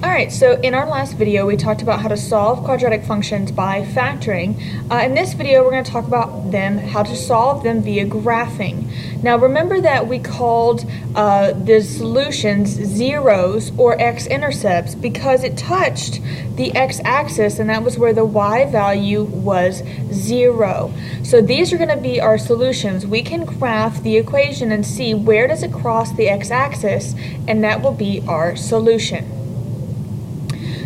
Alright, so in our last video we talked about how to solve quadratic functions by factoring. In this video we're going to talk about how to solve them via graphing. Now remember that we called the solutions zeros or x-intercepts because it touched the x-axis and that was where the y value was 0. So these are going to be our solutions. We can graph the equation and see where does it cross the x-axis, and that will be our solution.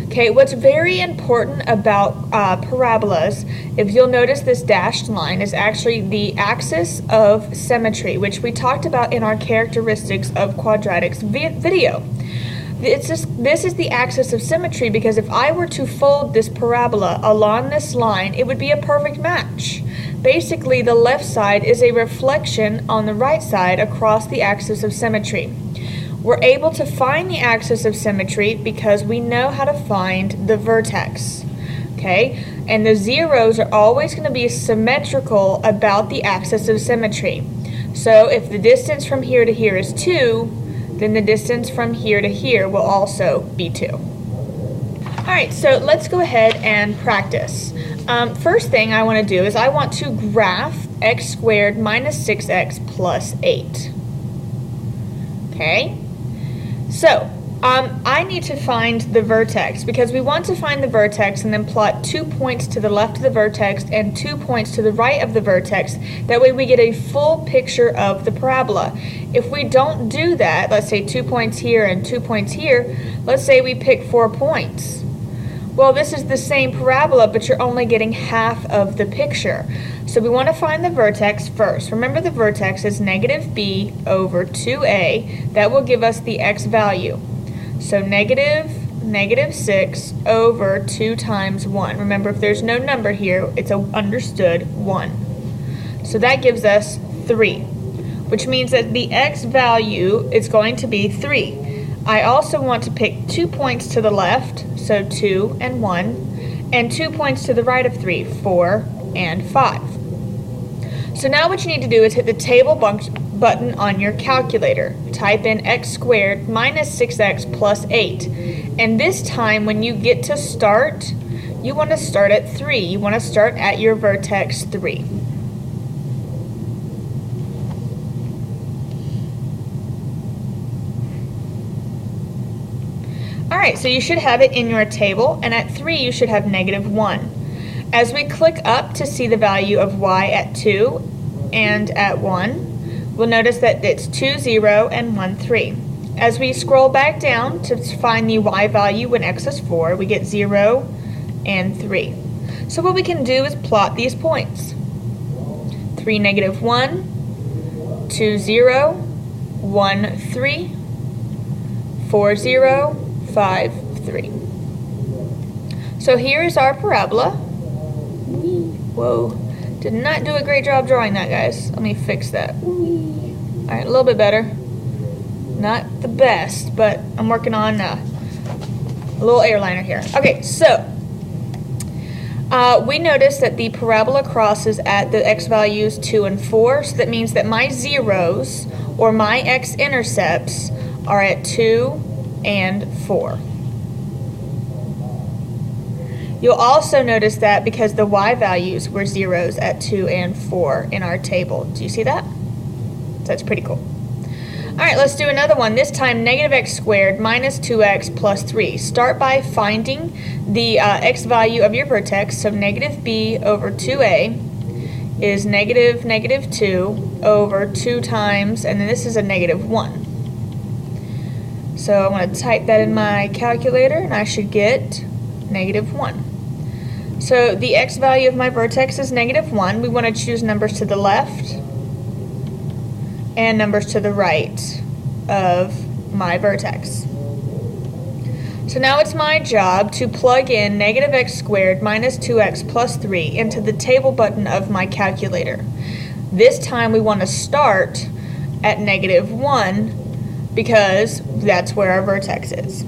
Okay, what's very important about parabolas, if you'll notice this dashed line, is actually the axis of symmetry, which we talked about in our characteristics of quadratics video. This is the axis of symmetry because if I were to fold this parabola along this line, it would be a perfect match. Basically, the left side is a reflection on the right side across the axis of symmetry. We're able to find the axis of symmetry because we know how to find the vertex, okay? And the zeros are always going to be symmetrical about the axis of symmetry. So if the distance from here to here is 2, then the distance from here to here will also be 2. Alright, so let's go ahead and practice. First thing I want to do is I want to graph x squared minus 6x plus 8. Okay? So, I need to find the vertex because we want to find the vertex and then plot 2 points to the left of the vertex and 2 points to the right of the vertex. That way we get a full picture of the parabola. If we don't do that, let's say 2 points here and 2 points here, let's say we pick 4 points. Well, this is the same parabola, but you're only getting half of the picture. So we want to find the vertex first. Remember, the vertex is negative b over 2a. That will give us the x value. So negative 6 over 2 times 1. Remember, if there's no number here, it's an understood 1. So that gives us 3, which means that the x value is going to be 3. I also want to pick 2 points to the left, so 2 and 1, and 2 points to the right of 3, 4 and 5. So now what you need to do is hit the table button on your calculator. Type in x squared minus 6x plus 8. And this time when you get to start, you want to start at 3. You want to start at your vertex 3. Alright, so you should have it in your table, and at 3 you should have negative 1. As we click up to see the value of y at 2 and at 1, we'll notice that it's 2, 0, and 1, 3. As we scroll back down to find the y value when x is 4, we get 0 and 3. So what we can do is plot these points. 3, negative 1, 2, 0, 1, 3, 4, 0, 5, 3. So here is our parabola. Whoa, did not do a great job drawing that, guys. Let me fix that. Alright, a little bit better. Not the best, but I'm working on a little airliner here. Okay, so we notice that the parabola crosses at the x values 2 and 4, so that means that my zeros, or my x-intercepts, are at 2 and 4. You'll also notice that because the y values were zeros at 2 and 4 in our table. Do you see that? So that's pretty cool. Alright, let's do another one. This time negative x squared minus 2x plus 3. Start by finding the x value of your vertex. So negative b over 2a is negative 2 over 2 times, and then this is a negative 1. So I'm going to type that in my calculator, and I should get negative 1. So the x value of my vertex is negative 1. We want to choose numbers to the left and numbers to the right of my vertex. So now it's my job to plug in negative x squared minus 2x plus 3 into the table button of my calculator. This time we want to start at negative 1 because that's where our vertex is.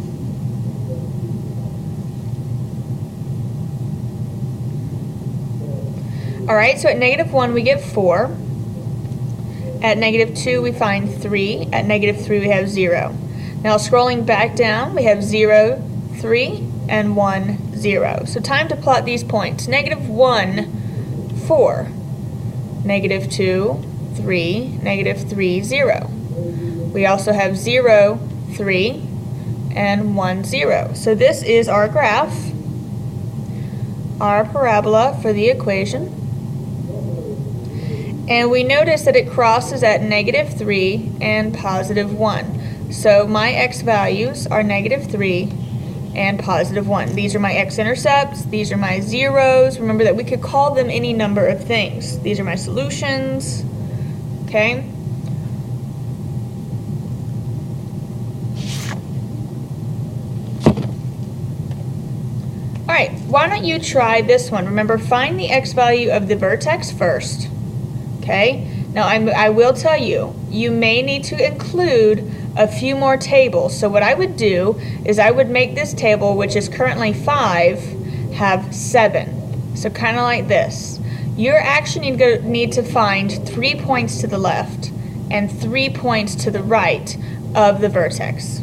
Alright, so at negative 1 we get 4. At negative 2 we find 3. At negative 3 we have 0. Now scrolling back down, we have 0, 3, and 1, 0. So time to plot these points. -1, 4. -2, 3, -3, 0. We also have 0, 3, and 1, 0. So this is our graph, our parabola for the equation. And we notice that it crosses at -3 and +1. So my x values are -3 and +1. These are my x-intercepts, these are my zeros. Remember that we could call them any number of things. These are my solutions, okay? Alright, why don't you try this one? Remember, find the x value of the vertex first, okay? Now I will tell you, you may need to include a few more tables. So what I would do is I would make this table, which is currently 5, have 7. So kind of like this. You're actually need to find 3 points to the left and 3 points to the right of the vertex.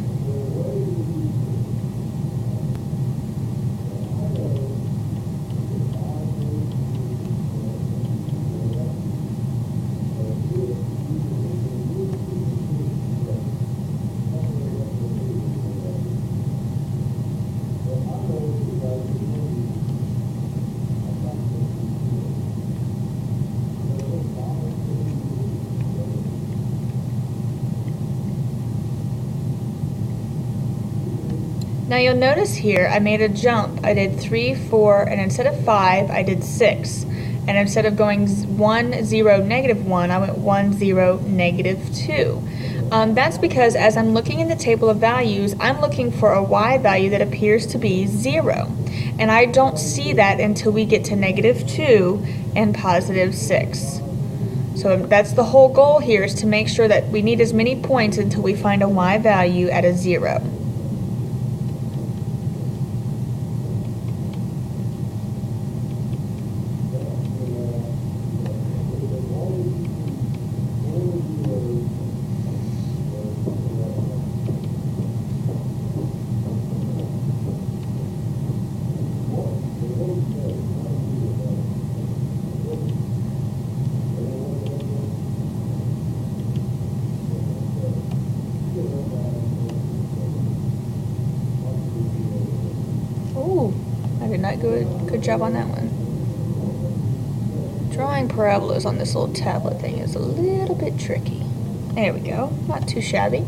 Now you'll notice here I made a jump. I did 3, 4, and instead of 5, I did 6. And instead of going 1, 0, -1, I went 1, 0, -2. That's because as I'm looking in the table of values, I'm looking for a y value that appears to be 0. And I don't see that until we get to -2 and +6. So that's the whole goal here, is to make sure that we need as many points until we find a y value at a 0. I did not do a good job on that one. Drawing parabolas on this little tablet thing is a little bit tricky. There we go, not too shabby.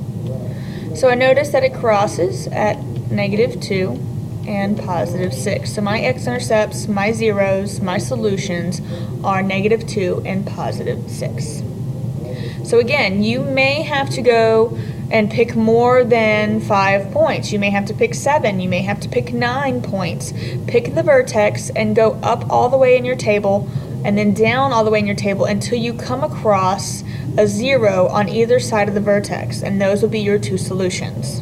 So I noticed that it crosses at -2 and +6. So my x-intercepts, my zeros, my solutions are -2 and +6. So again, you may have to go and pick more than 5 points. You may have to pick 7, you may have to pick 9 points. Pick the vertex and go up all the way in your table and then down all the way in your table until you come across a 0 on either side of the vertex, and those will be your 2 solutions.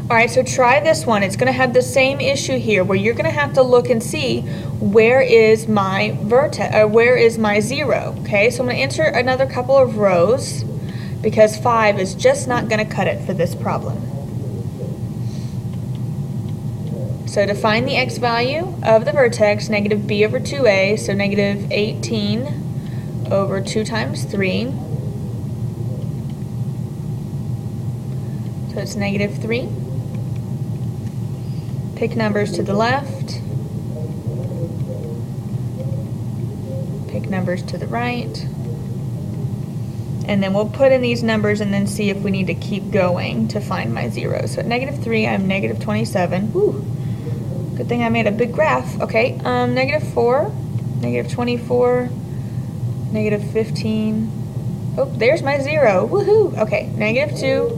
Alright, so try this one. It's going to have the same issue here where you're going to have to look and see where is my vertex, or where is my 0. Okay, so I'm going to enter another couple of rows because 5 is just not going to cut it for this problem. So to find the x value of the vertex, -b over 2a, so -18 over 2 times 3. So it's -3. Pick numbers to the left. Pick numbers to the right. And then we'll put in these numbers and then see if we need to keep going to find my 0. So at -3, I'm -27. Whew. Good thing I made a big graph. Okay, -4, -24, -15. Oh, there's my 0. Woohoo! Okay, -2,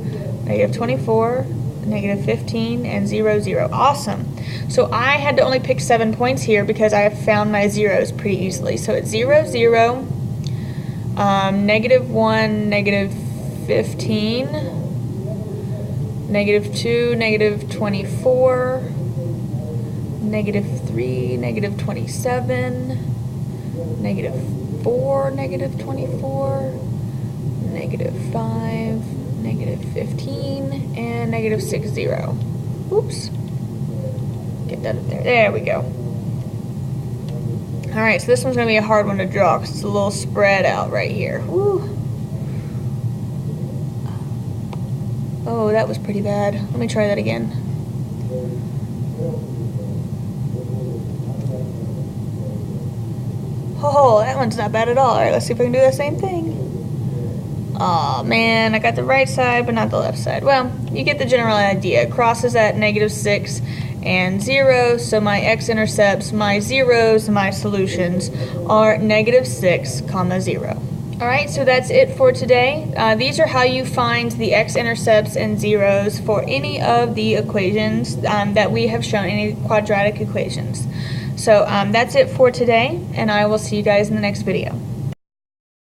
-24, -15, and 0, 0. Awesome. So I had to only pick 7 points here because I have found my zeros pretty easily. So it's 0, 0, -1, -15, -2, -24, -3, -27, -4, -24, -5, -15, and -6, 0. Oops. Get that up there. There we go. Alright, so this one's going to be a hard one to draw because it's a little spread out right here. Woo. Oh, that was pretty bad. Let me try that again. Oh, that one's not bad at all. Alright, let's see if we can do the same thing. Aw, man, I got the right side, but not the left side. Well, you get the general idea. It crosses at -6 and 0, so my x-intercepts, my zeros, my solutions are -6, 0. Alright, so that's it for today. These are how you find the x-intercepts and zeros for any of the equations that we have shown, any quadratic equations. So that's it for today, and I will see you guys in the next video.